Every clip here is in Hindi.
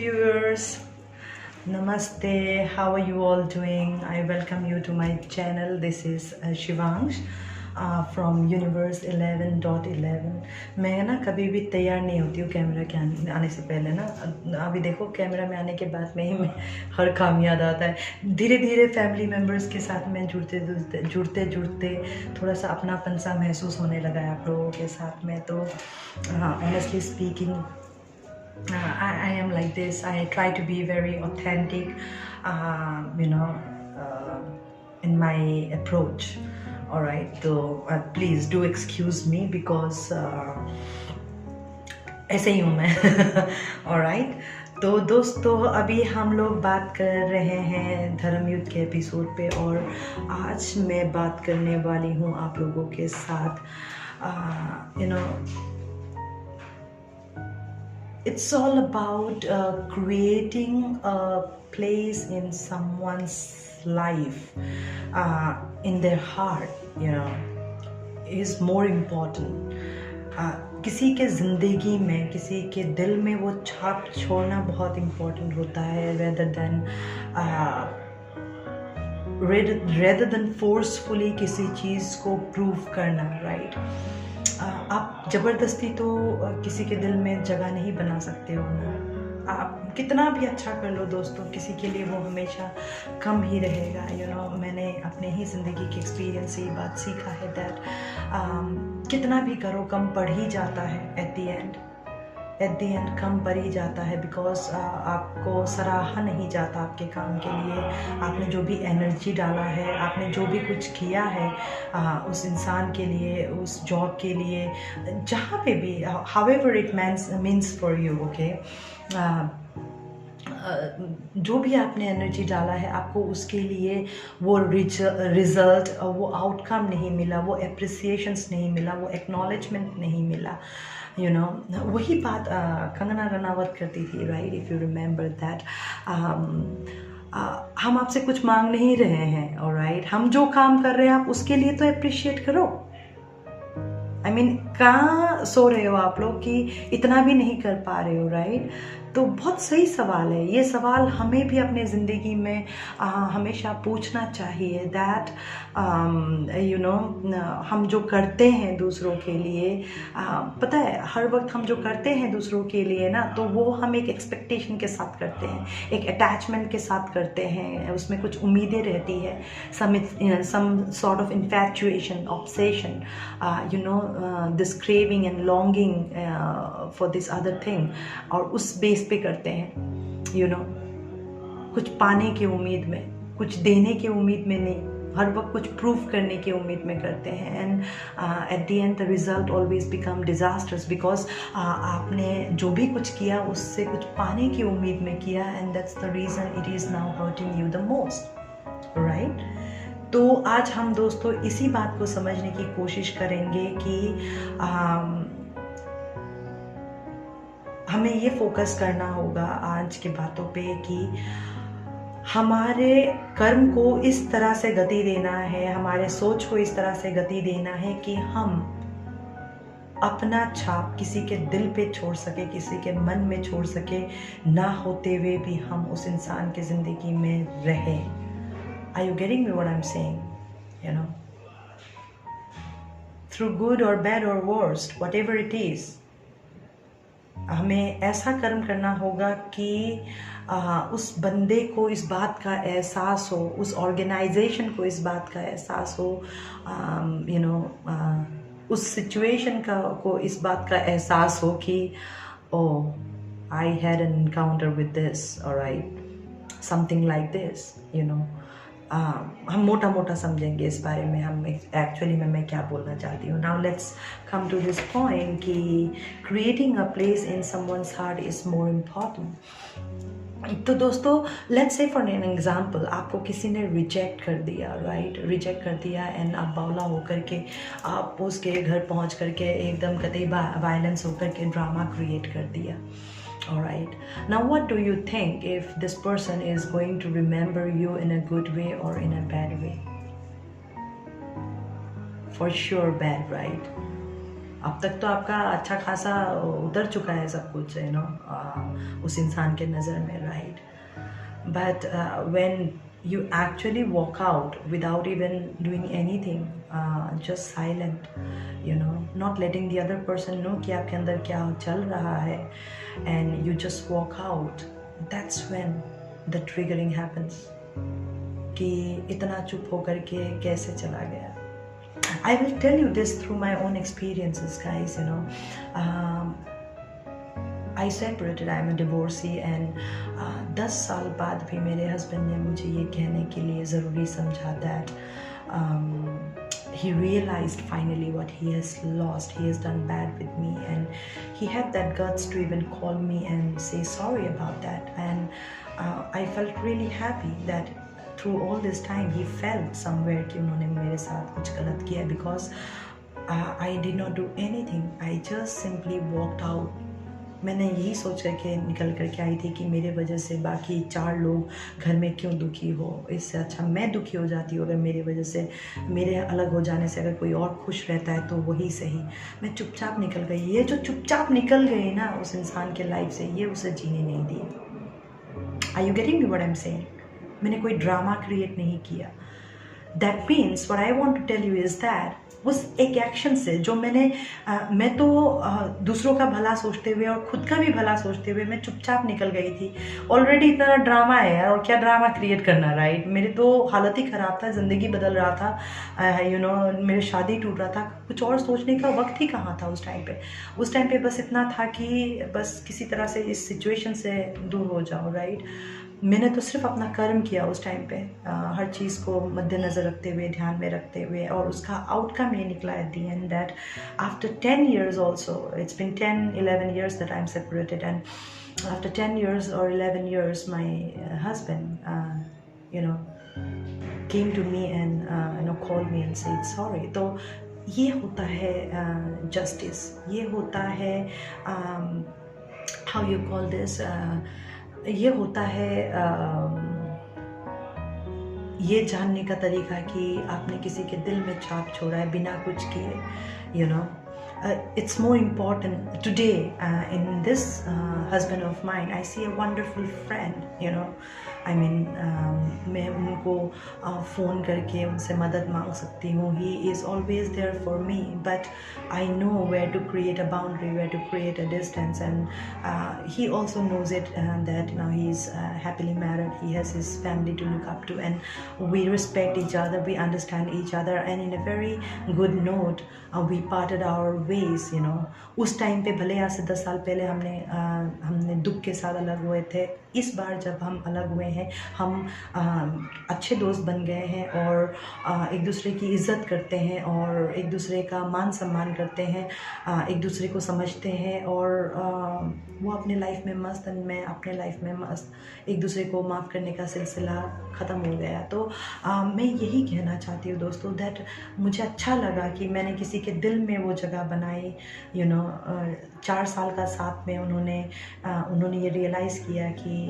viewers, namaste. How are you all doing? I welcome you to my channel. This is Shivangsh from Universe 11.11. मैं ना कभी भी तैयार नहीं होती हूँ कैमरा के आने से पहले ना। अभी देखो कैमरा में आने के बाद में ही मैं हर काम याद आता है। धीरे धीरे फैमिली मेम्बर्स के साथ में जुड़ते थोड़ा सा अपनापन सा महसूस होने लगा है आप लोगों के साथ में। तो हाँ, honestly speaking, I am like this. I try to be very authentic, in my approach. All right, so please do excuse me because ऐसे ही हूँ मैं. All right. तो दोस्तों, अभी हम लोग बात कर रहे हैं धर्म युद्ध के एपिसोड पे, और आज मैं बात करने वाली हूँ आप लोगों के साथ it's all about creating a place in someone's life, in their heart, is more important. किसी के ज़िंदगी में, किसी के दिल में वो छाप छोड़ना बहुत इम्पोर्टेंट होता है, rather than forcefully किसी चीज़ को प्रूव करना, राइट? आप ज़बरदस्ती तो किसी के दिल में जगह नहीं बना सकते हो ना। आप कितना भी अच्छा कर लो दोस्तों, किसी के लिए वो हमेशा कम ही रहेगा। मैंने अपने ही ज़िंदगी के एक्सपीरियंस से ये बात सीखा है दैट कितना भी करो कम पड़ ही जाता है। एट द एंड कम पड़ ही जाता है, बिकॉज आपको सराहा नहीं जाता आपके काम के लिए। आपने जो भी एनर्जी डाला है, आपने जो भी कुछ किया है उस इंसान के लिए, उस जॉब के लिए, जहाँ पे भी, however it means for you, okay? जो भी आपने एनर्जी डाला है, आपको उसके लिए वो रिजल्ट, वो आउटकम नहीं मिला, वो एप्रिसिएशंस नहीं मिला, वो एक्नॉलेजमेंट नहीं मिला। वही बात कंगना रनावत करती थी, right? If you remember that, हम आपसे कुछ मांग नहीं रहे हैं, ऑलराइट? हम जो काम कर रहे हैं आप उसके लिए तो अप्रिशिएट करो। कहाँ सो रहे हो आप लोग कि इतना भी नहीं कर पा रहे हो, राइट? तो बहुत सही सवाल है ये सवाल। हमें भी अपने ज़िंदगी में हमेशा पूछना चाहिए दैट हम जो करते हैं दूसरों के लिए, पता है हर वक्त हम जो करते हैं दूसरों के लिए ना, तो वो हम एक एक्सपेक्टेशन के साथ करते हैं, एक अटैचमेंट के साथ करते हैं। उसमें कुछ उम्मीदें रहती है, some sort of infatuation, obsession, this craving and longing for this other thing, और उस बेस पे करते हैं। कुछ पाने की उम्मीद में, कुछ देने की उम्मीद में नहीं, हर वक्त कुछ प्रूफ करने की उम्मीद में करते हैं। And at the end the result always become disasters, because आपने जो भी कुछ किया उससे कुछ पाने की उम्मीद में किया, and that's the reason it is now hurting you the most, right? तो आज हम दोस्तों इसी बात को समझने की कोशिश करेंगे कि हमें ये फोकस करना होगा आज की बातों पे कि हमारे कर्म को इस तरह से गति देना है, हमारे सोच को इस तरह से गति देना है कि हम अपना छाप किसी के दिल पे छोड़ सके, किसी के मन में छोड़ सके, ना होते हुए भी हम उस इंसान की ज़िंदगी में रहें। Are you getting me what I'm saying? Through good or bad or worst, whatever it is, हमें ऐसा कर्म करना होगा कि उस बंदे को इस बात का एहसास हो, उस ऑर्गेनाइजेशन को इस बात का एहसास हो, उस सिचुएशन को इस बात का एहसास हो कि oh, I had an encounter with this, alright, something like this, हम मोटा मोटा समझेंगे इस बारे में हम एक्चुअली में मैं क्या बोलना चाहती हूँ। Now let's come to this point कि creating a place in someone's heart is more important. तो दोस्तों, let's say for an example, आपको किसी ने रिजेक्ट कर दिया, राइट? रिजेक्ट कर दिया, एंड आप बावला होकर के आप उसके घर पहुँच करके एकदम कतई वायलेंस होकर के ड्रामा क्रिएट कर दिया। Alright, now what do you think if this person is going to remember you in a good way or in a bad way? For sure bad, right? अब तक तो आपका अच्छा खासा उतर चुका है सब कुछ, उस इंसान के नज़र में, right? But when you actually walk out without even doing anything, just silent, not letting the other person know कि आपके अंदर क्या चल रहा है, and you just walk out, that's when the triggering happens. कि इतना चुप होकर के कैसे चला गया. I will tell you this through my own experiences, guys. I separated, I'm a divorcee, and 10 साल बाद भी मेरे हस्बैंड ने मुझे ये कहने के लिए ज़रूरी समझा that he realized finally what he has lost. He has done bad with me, and he had that guts to even call me and say sorry about that. And I felt really happy that through all this time he felt somewhere कि उन्होंने मेरे साथ कुछ गलत किया, because I did not do anything. I just simply walked out. मैंने यही सोच करके निकल करके आई थी कि मेरे वजह से बाकी 4 लोग घर में क्यों दुखी हो, इससे अच्छा मैं दुखी हो जाती हूँ अगर मेरे वजह से, मेरे अलग हो जाने से अगर कोई और खुश रहता है तो वही सही. मैं चुपचाप निकल गई. ये जो चुपचाप निकल गई ना उस इंसान के लाइफ से, ये उसे जीने नहीं दिया. Are you getting me what I'm saying? मैंने कोई ड्रामा क्रिएट नहीं किया. That means what I want to tell you is that उस एक एक्शन से जो मैं तो दूसरों का भला सोचते हुए और ख़ुद का भी भला सोचते हुए मैं चुपचाप निकल गई थी. ऑलरेडी इतना ड्रामा है यार, और क्या ड्रामा क्रिएट करना, राइट? मेरे तो हालत ही ख़राब था, ज़िंदगी बदल रहा था, मेरी शादी टूट रहा था, कुछ और सोचने का वक्त ही कहाँ था उस टाइम पे बस इतना था कि बस किसी तरह से इस सिचुएशन से दूर हो जाओ, राइट? मैंने तो सिर्फ अपना कर्म किया उस टाइम पे, हर चीज़ को मद्देनज़र रखते हुए, ध्यान में रखते हुए, और उसका आउटकम ये निकला at the and that after 10 years also, it's been 10-11 years that I'm separated, and after 10 years or 11 years my husband came to me and called me and said sorry. तो ये होता है justice, ये होता है how you call this, ये होता है ये जानने का तरीका कि आपने किसी के दिल में छाप छोड़ा है बिना कुछ किए. It's more important today in this husband of mine. I see a wonderful friend, I mean, मैं उनको फ़ोन करके उनसे मदद मांग सकती हूँ. He is always there for me, but I know where to create a boundary, where to create a distance, and he also knows it, that now he is happily married. He has his family to look up to, and we respect each other, we understand each other, and in a very good note, we parted our ways. उस टाइम पे भले आज से 10 साल पहले हमने दुख के साथ अलग हुए थे. इस बार जब हम अलग हुए हैं, हम अच्छे दोस्त बन गए हैं और एक दूसरे की इज़्ज़त करते हैं और एक दूसरे का मान सम्मान करते हैं, एक दूसरे को समझते हैं, और वो अपने लाइफ में मस्त और मैं अपने लाइफ में मस्त. एक दूसरे को माफ़ करने का सिलसिला ख़त्म हो गया. तो मैं यही कहना चाहती हूँ दोस्तों, दैट मुझे अच्छा लगा कि मैंने किसी के दिल में वो जगह बनाई. 4 साल का साथ में उन्होंने ये रियलाइज़ किया कि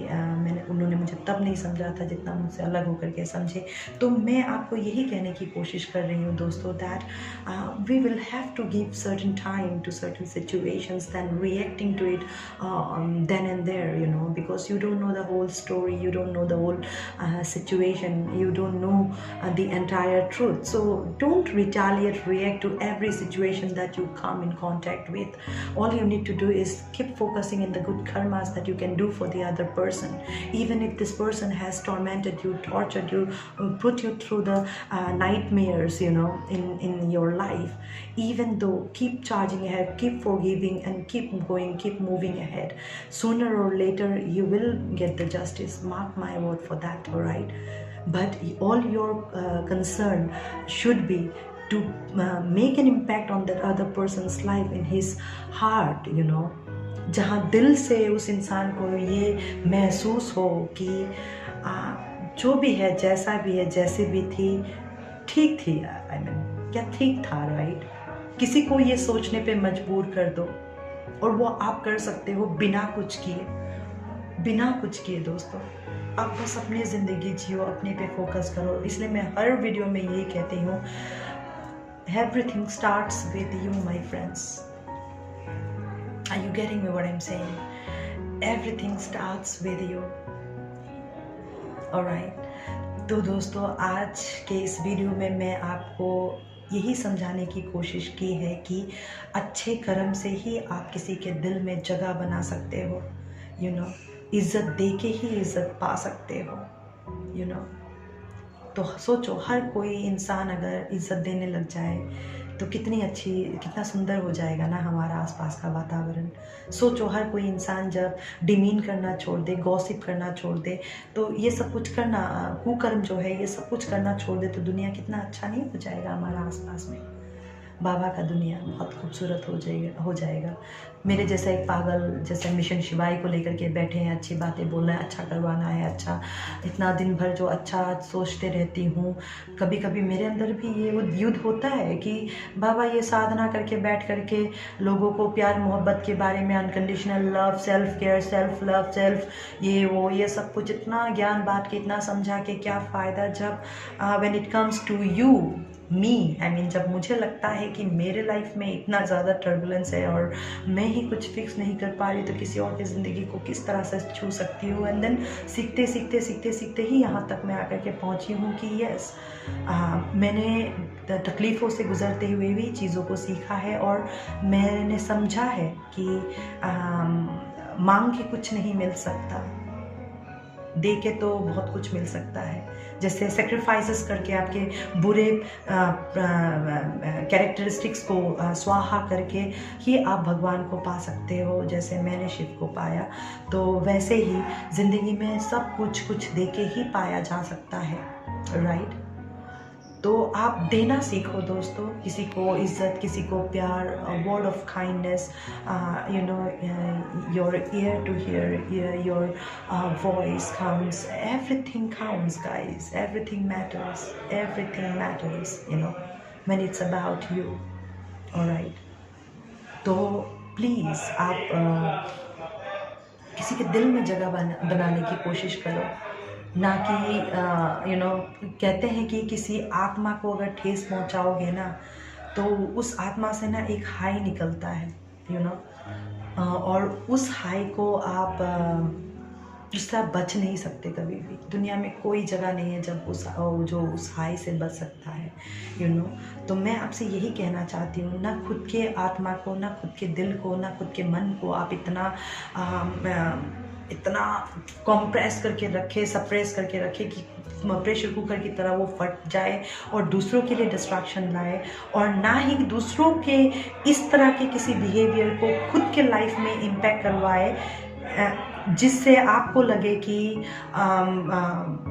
उन्होंने मुझे तब नहीं समझा था जितना मुझसे अलग होकर के समझे. तो मैं आपको यही कहने की कोशिश कर रही हूँ दोस्तों, that we will have to give certain time to certain situations then reacting to it then and there, because you don't know the whole story, you don't know the whole situation, you don't know the entire truth. So don't retaliate, react to every situation that you come in contact with. All you need to do is keep focusing in the good karmas that you can do for the other person. Even if this person has tormented you, tortured you, put you through the nightmares, in your life, even though, keep charging ahead, keep forgiving, and keep going, keep moving ahead. Sooner or later you will get the justice, mark my word for that, all right? But all your concern should be to make an impact on that other person's life, in his heart, जहाँ दिल से उस इंसान को ये महसूस हो कि जो भी है, जैसा भी है, जैसे भी थी, ठीक थी. I mean, क्या ठीक था, राइट? किसी को ये सोचने पे मजबूर कर दो, और वो आप कर सकते हो बिना कुछ किए दोस्तों. आप बस अपनी ज़िंदगी जियो, अपने पे फोकस करो. इसलिए मैं हर वीडियो में यही कहती हूँ, Everything starts with you, my friends. Are you getting me what I'm saying? Everything starts with you. Alright. तो दोस्तों, आज के इस वीडियो में मैं आपको यही समझाने की कोशिश की है कि अच्छे कर्म से ही आप किसी के दिल में जगह बना सकते हो। इज़्ज़त दे के ही इज़्ज़त पा सकते हो। तो सोचो, हर कोई इंसान अगर इज़्ज़त देने लग जाए तो कितना सुंदर हो जाएगा ना हमारा आसपास का वातावरण। सोचो, हर कोई इंसान जब डिमीन करना छोड़ दे, गॉसिप करना छोड़ दे, तो ये सब कुछ करना, कुकर्म जो है, ये सब कुछ करना छोड़ दे, तो दुनिया कितना अच्छा नहीं हो जाएगा हमारा आसपास में। बाबा का दुनिया बहुत खूबसूरत हो जाएगा। मेरे जैसा एक पागल जैसे मिशन शिवाई को लेकर के बैठे हैं, अच्छी बातें बोलना है, अच्छा करवाना है, अच्छा, इतना दिन भर जो अच्छा सोचते रहती हूँ। कभी कभी मेरे अंदर भी ये युद्ध होता है कि बाबा ये साधना करके बैठ करके लोगों को प्यार मोहब्बत के बारे में, unconditional love, self care, self love, self ये सब कुछ इतना ज्ञान बांट के, इतना समझा के क्या फ़ायदा जब when it comes to you me, जब मुझे लगता है कि मेरे लाइफ में इतना ज़्यादा टर्बुलेंस है और मैं ही कुछ फिक्स नहीं कर पा रही, तो किसी और की ज़िंदगी को किस तरह से छू सकती हूँ। एंड देन सीखते ही यहाँ तक मैं आकर के पहुँची हूँ कि यस, मैंने तकलीफ़ों से गुज़रते हुए भी चीज़ों को सीखा है और मैंने समझा है कि मांग के कुछ नहीं मिल सकता, दे के तो बहुत कुछ मिल सकता है। जैसे सेक्रीफाइसेस करके आपके बुरे कैरेक्टरिस्टिक्स को स्वाहा करके ही आप भगवान को पा सकते हो। जैसे मैंने शिव को पाया, तो वैसे ही ज़िंदगी में सब कुछ दे के ही पाया जा सकता है, राइट। तो आप देना सीखो दोस्तों, किसी को इज़्ज़त, किसी को प्यार, word of kindness, your ear to hear your voice counts, everything counts guys, everything matters when it's about you, alright. तो प्लीज़ आप किसी के दिल में जगह बनाने की कोशिश करो, ना कि कहते हैं कि किसी आत्मा को अगर ठेस पहुंचाओगे ना, तो उस आत्मा से ना एक हाई निकलता है, और उस हाई को आप जिससे आप बच नहीं सकते कभी भी। दुनिया में कोई जगह नहीं है जब उस हाई से बच सकता है, तो मैं आपसे यही कहना चाहती हूँ, ना खुद के आत्मा को, ना खुद के दिल को, ना खुद के मन को आप इतना कॉम्प्रेस करके रखे, सप्रेस करके रखे कि प्रेशर कुकर की तरह वो फट जाए और दूसरों के लिए डिस्ट्रैक्शन लाए, और ना ही दूसरों के इस तरह के किसी बिहेवियर को खुद के लाइफ में इम्पैक्ट करवाए, जिससे आपको लगे कि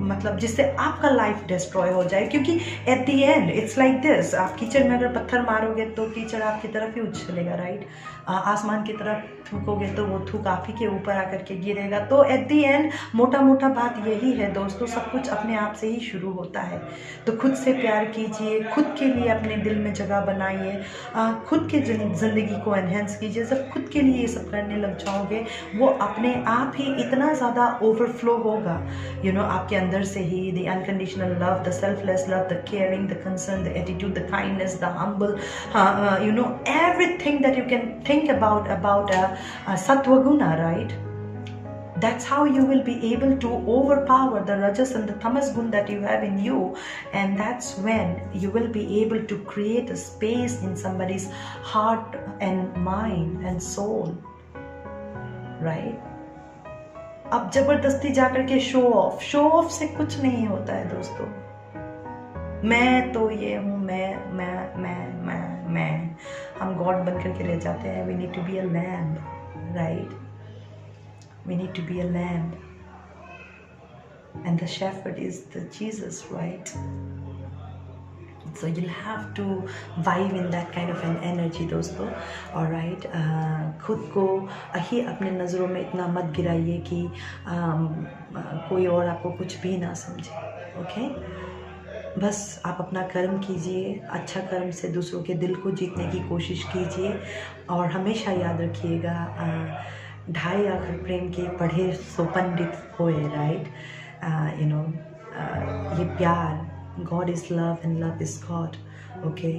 मतलब जिससे आपका लाइफ डिस्ट्रॉय हो जाए। क्योंकि at the end it's like this, आप कीचड़ में अगर पत्थर मारोगे तो कीचड़ आपकी तरफ ही उछलेगा, राइट। आसमान की तरफ थूकोगे तो वो थूक आप ही के ऊपर आकर के गिरेगा। तो एट द एंड मोटा बात यही है दोस्तों, सब कुछ अपने आप से ही शुरू होता है। तो खुद से प्यार कीजिए, खुद के लिए अपने दिल में जगह बनाइए, खुद के ज़िंदगी को एनहेंस कीजिए। जब खुद के लिए ये सब करने लग जाओगे, वो अपने आप ही इतना ज़्यादा ओवरफ्लो होगा, आपके अंदर से ही। The unconditional love, the selfless love, the caring, the concern, the attitude, the kindness, the humble, everything that you can think about Sattva Guna, right? That's how you will be able to overpower the Rajas and the Tamas Gun that you have in you, and that's when you will be able to create a space in somebody's heart and mind and soul, right? अब जबरदस्ती जाकर के शो ऑफ से कुछ नहीं होता है दोस्तों। मैं तो ये हूँ, मैं हम गॉड बन करके रह जाते हैं। We need to be a lamb, right. We need to be a lamb, and the shepherd is the Jesus, right. So you'll have to vibe in that kind of an energy दोस्तों, alright। खुद को ही अपने नज़रों में इतना मत गिराइए कि कोई और आपको कुछ भी ना समझे, ओके। बस आप अपना कर्म कीजिए, अच्छा कर्म से दूसरों के दिल को जीतने की कोशिश कीजिए, और हमेशा याद रखिएगा, 2.5 अक्षर प्रेम के पढ़े सो पंडित होए, राइट। ये प्यार, God is love and love is God, okay।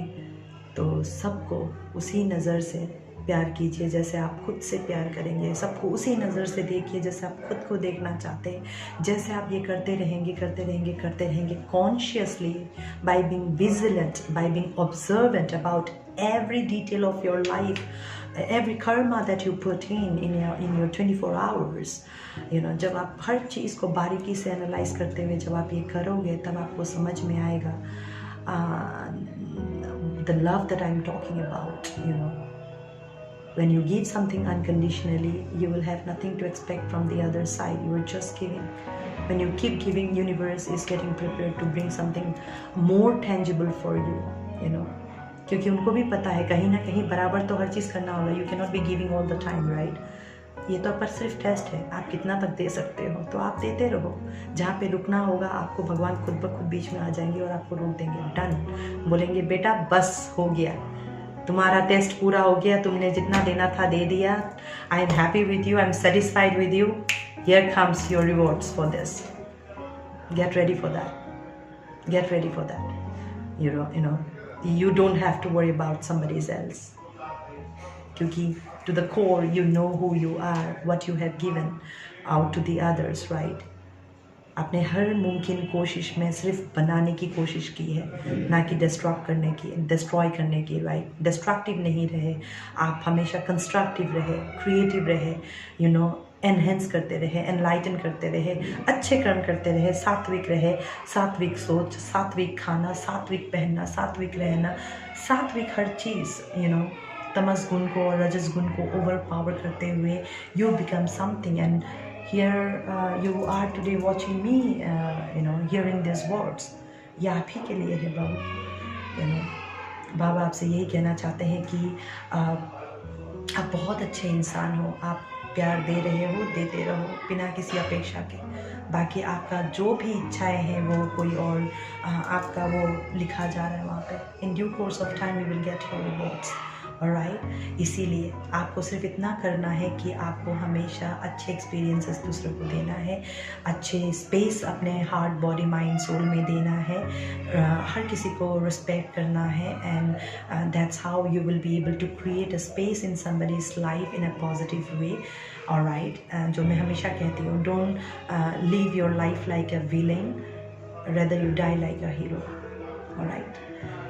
तो सबको उसी नज़र से प्यार कीजिए जैसे आप खुद से प्यार करेंगे, सबको उसी नज़र से देखिए जैसे आप खुद को देखना चाहते हैं। जैसे आप ये करते रहेंगे consciously, by being vigilant, by being observant about every detail of your life, every karma that you put in your 24 hours, जब आप हर चीज़ को बारीकी से एनालाइज करते हुए जब आप ये करोगे तब आपको समझ में आएगा the love that I'm talking about. When you give something unconditionally, you will have nothing to expect from the other side. You are just giving. When you keep giving, universe is getting prepared to bring something more tangible for you. क्योंकि उनको भी पता है कहीं ना कहीं बराबर तो हर चीज़ करना होगा. You can not be giving all the time, right. ये तो पर सिर्फ टेस्ट है, आप कितना तक दे सकते हो, तो आप देते रहो. जहाँ पे रुकना होगा आपको भगवान खुद ब खुद बीच में आ जाएंगे और आपको रोक देंगे. डन, बोलेंगे बेटा बस हो गया, तुम्हारा टेस्ट पूरा हो गया, तुमने जितना देना था दे दिया. I am happy with you, I am satisfied with you. Here comes your rewards for this. Get ready for that. Get ready for that. You know you don't have to worry about somebody else, क्योंकि to the core you know who you are, what you have given out to the others, right. आपने हर मुमकिन कोशिश में सिर्फ बनाने की कोशिश की है, ना कि डिस्ट्रॉय करने की, राइट. डिस्ट्रक्टिव नहीं रहे आप, हमेशा कंस्ट्रक्टिव रहे, क्रिएटिव रहे, एनहेंस करते रहे, एनलाइटन करते रहे, अच्छे कर्म करते रहे, सात्विक रहे, सात्विक सोच, सात्विक खाना, सात्विक पहनना, सात्विक रहना, सात्विक हर चीज़. तमस गुण को और रजस गुण को ओवर पावर करते हुए you become something. And here you are today watching me, hearing this words. ये आप ही के लिए है बाबा. बाबा आपसे यही कहना चाहते हैं कि आप बहुत अच्छे इंसान हो. आप प्यार दे रहे हो, देते रहो बिना किसी अपेक्षा के. बाकी आपका जो भी इच्छाएं हैं वो कोई और आपका वो लिखा जा रहा है वहाँ पे. In due course of time you will get your rewards, alright. इसीलिए आपको सिर्फ इतना करना है कि आपको हमेशा अच्छे एक्सपीरियंसेस दूसरों को देना है, अच्छे स्पेस अपने हार्ट, बॉडी, माइंड, सोल में देना है, हर किसी को रिस्पेक्ट करना है. And that's how you will be able to create a space in somebody's life in a positive way, alright. जो मैं हमेशा कहती हूँ, don't live your life like a villain, rather you die like a hero, alright.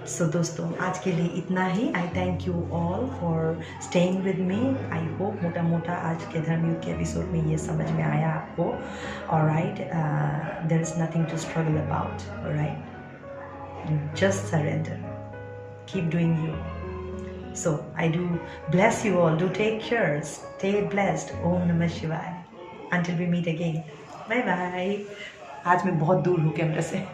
So दोस्तों आज के लिए इतना ही. I thank you all for staying with me. I hope मोटा मोटा आज के धर्मयुग के एपिसोड में ये समझ में आया आपको, alright. There is nothing to struggle about, alright. Just surrender, keep doing you. So I do bless you all. Do take care, stay blessed. ओम नमः शिवाय. Until we meet again, bye bye. आज मैं बहुत दूर हूँ कैमरे से.